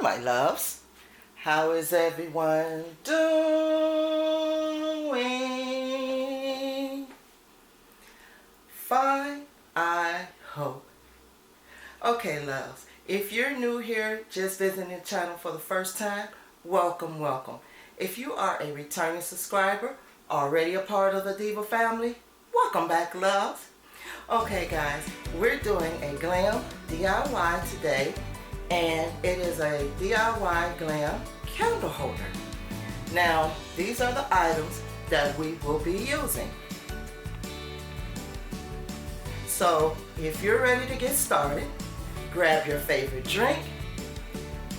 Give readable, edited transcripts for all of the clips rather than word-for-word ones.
my loves. How is everyone doing? Fine, I hope. Okay, loves. If you're new here, just visiting the channel for the first time, welcome, welcome. If you are a returning subscriber, already a part of the Diva family, welcome back, loves. Okay, guys, we're doing a GLAM DIY today, and it is a DIY GLAM candle holder. Now, these are the items that we will be using. So, if you're ready to get started, grab your favorite drink,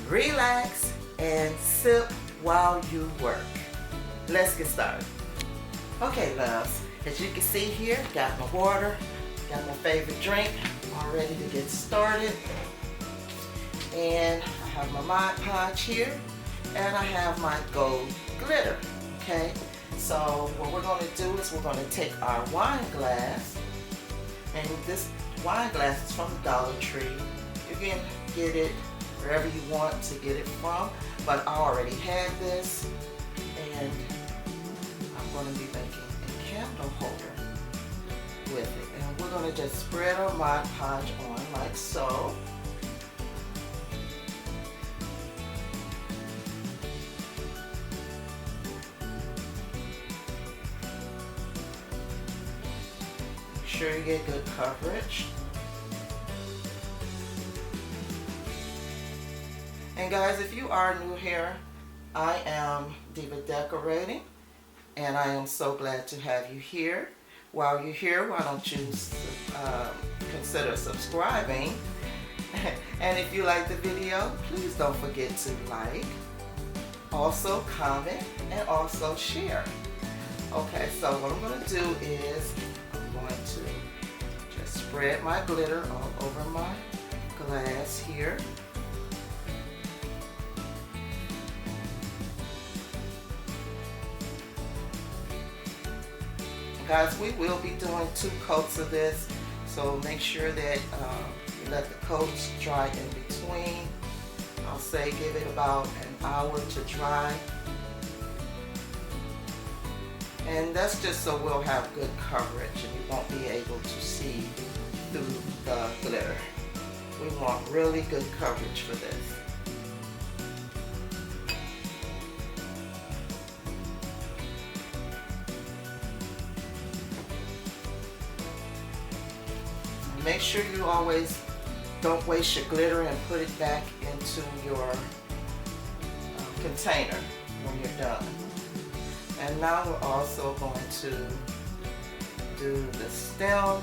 relax, and sip while you work. Let's get started. Okay, loves, as you can see here, got my water, got my favorite drink, all ready to get started. And I have my Montage here, and I have my gold glitter, okay? So what we're going to do is we're going to take our wine glass, and this wine glass is from the DollarTree. You can get it wherever you want to get it from, but I already had this, and I'm going to be making a candle holder with it. And we're going to just spread our Mod Podge on like so. Make sure you get good coverage. And guys, if you are new here, I am Diva Decorating, and I am so glad to have you here. While you're here, why don't you consider subscribing? And if you like the video, please don't forget to like, also comment, and also share. Okay, so what I'm going to do is I'm going to just spread my glitter all over my glass here. Guys, we will be doing 2 coats of this, so make sure that you let the coats dry in between. I'll say give it about an hour to dry. And that's just so we'll have good coverage and you won't be able to see through the glitter. We want really good coverage for this. Make sure you always don't waste your glitter and put it back into your container when you're done. And now we're also going to do the stem.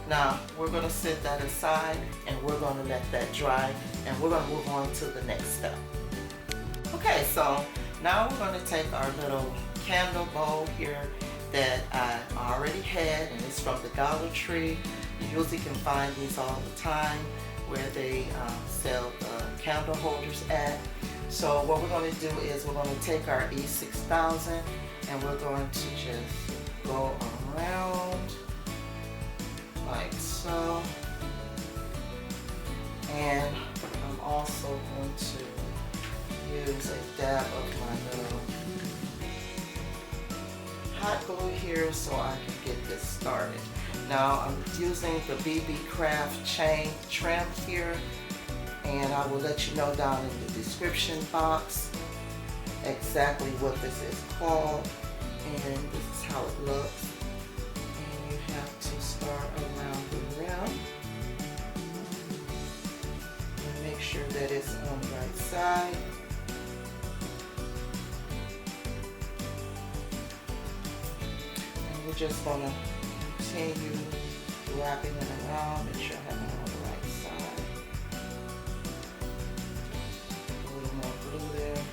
Now we're going to set that aside and we're going to let that dry, and we're going to move on to the next step. Okay, so now we're going to take our little candle bowl here that I already had, and it's from the DollarTree. You usually can find these all the time where they sell the candle holders at. So what we're going to do is we're going to take our E6000 and we're going to just go around like so, and I'm also going to use a dab of my little hot glue here so I can get this started. Now I'm using the BeeBeecraft chain trim here, and I will let you know down in the description box exactly what this is called, and this is how it looks. And you have to start around the rim and make sure that it's on the right side. And we're just going to continue wrapping it around. Make sure I have it on the right side. A little more glue there.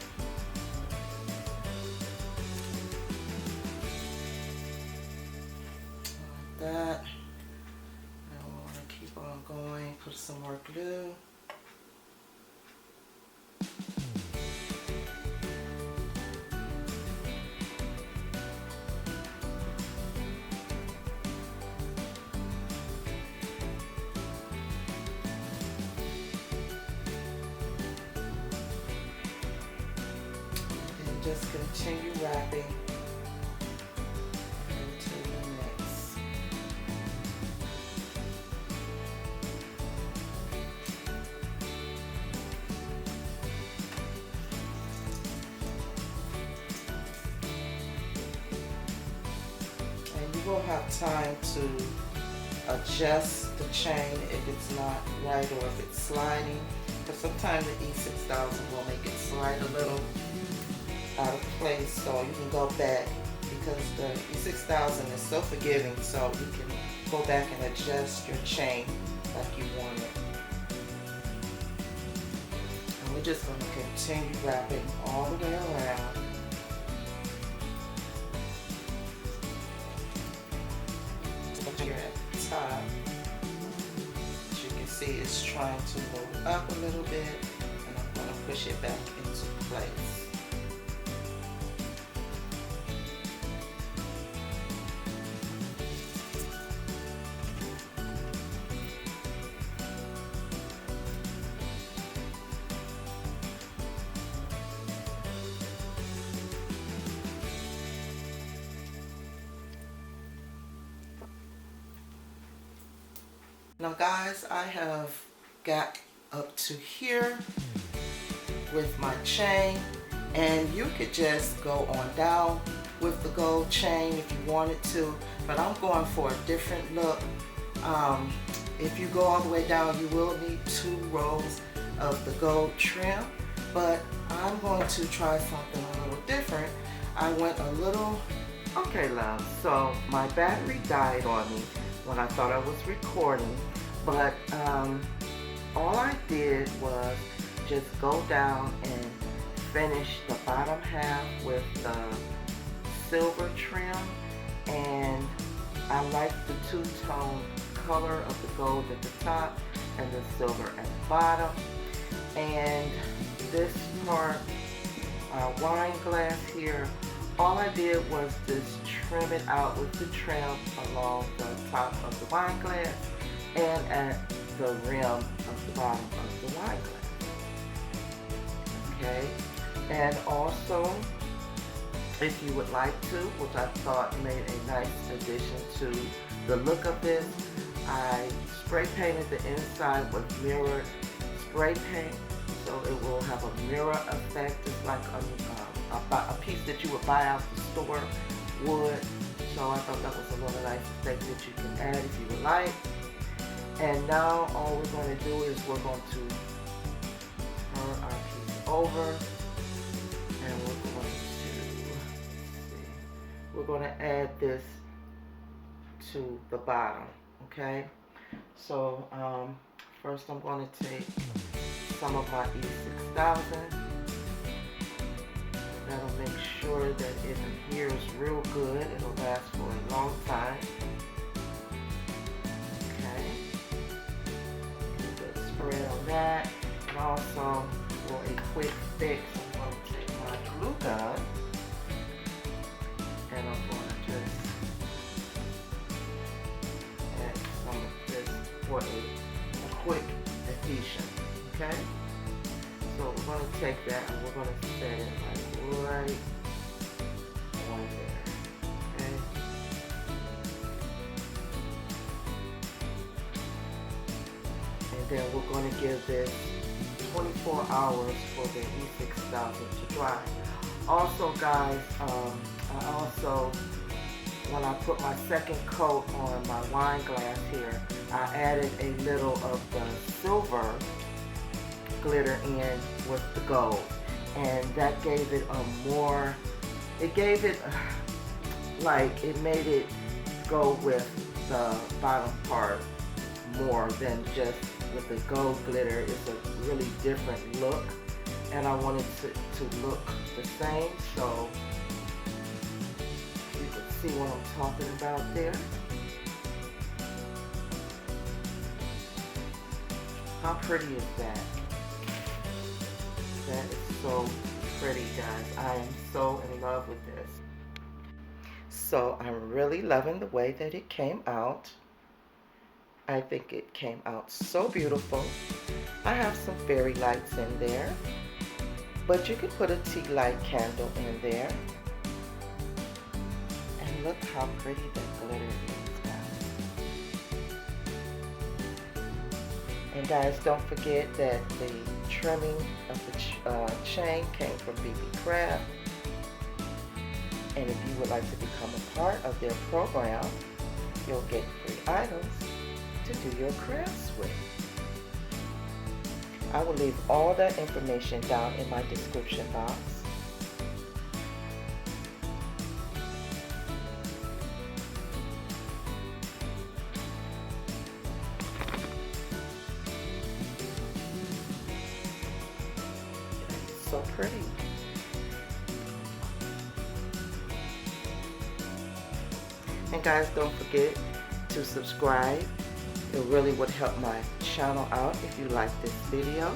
Like that. Now we want to keep on going. Put some more glue. Just continue wrapping until the next. And you will have time to adjust the chain if it's not right or if it's sliding. But sometimes the E6000 will make it slide a little out of place, so you can go back because the E6000 is so forgiving, so you can go back and adjust your chain like you want it. And we're just going to continue wrapping all the way around. Here at the top, as you can see, it's trying to move up a little bit, and I'm going to push it back into place. Now guys, I have got up to here with my chain, and you could just go on down with the gold chain if you wanted to, but I'm going for a different look. If you go all the way down, you will need 2 rows of the gold trim, but I'm going to try something a little different. I went a little, okay love, so my battery died on me when I thought I was recording, but all I did was just go down and finish the bottom half with the silver trim, and I like the two-tone color of the gold at the top and the silver at the bottom. And this part, wine glass here, all I did was just trim it out with the trim along the top of the wine glass and at the rim of the bottom of the wine glass. Okay, and also, if you would like to, which I thought made a nice addition to the look of this, I spray painted the inside with mirrored spray paint, so it will have a mirror effect, just like a piece that you would buy out the store would. So I thought that was a little nice effect that you can add if you would like. And now all we're going to do is we're going to turn our piece over, and we're going to add this to the bottom. Okay, so first I'm going to take some of my E6000. That'll make sure that it adheres real good. It'll last for a long time. Okay, a good spread on that. And also for a quick fix, I'm going to take my glue gun and I'm going to just add some of this for a quick adhesion. Okay, so we're going to take that and we're going to set it right on there. Okay, and then we're going to give this 24 hours for the E6000 to dry. Also guys, I also, when I put my second coat on my wine glass here, I added a little of the silver glitter in with the gold, and that gave it a more, it gave it like, it made it go with the bottom part more than just with the gold glitter. It's a really different look, and I wanted to look the same, so you can see what I'm talking about there. How pretty is that? That is so pretty, guys. I am so in love with this. So I'm really loving the way that it came out. I think it came out so beautiful. I have some fairy lights in there, but you can put a tea light candle in there. And look how pretty that glitter is, guys. And guys, don't forget that the trimming of the chain came from BeeBeecraft. And if you would like to become a part of their program, you'll get free items to do your crafts with. I will leave all that information down in my description box. So pretty. And guys, don't forget to subscribe. It really would help my channel out if you like this video.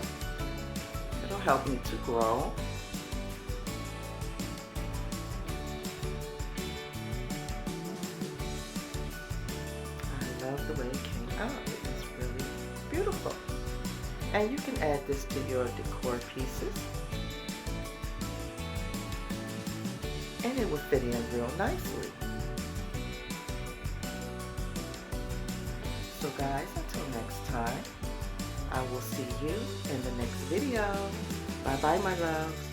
It'll help me to grow. I love the way it came out. It is really beautiful. And you can add this to your decor pieces. And it will fit in real nicely. So guys, until next time, I will see you in the next video. Bye bye, my loves.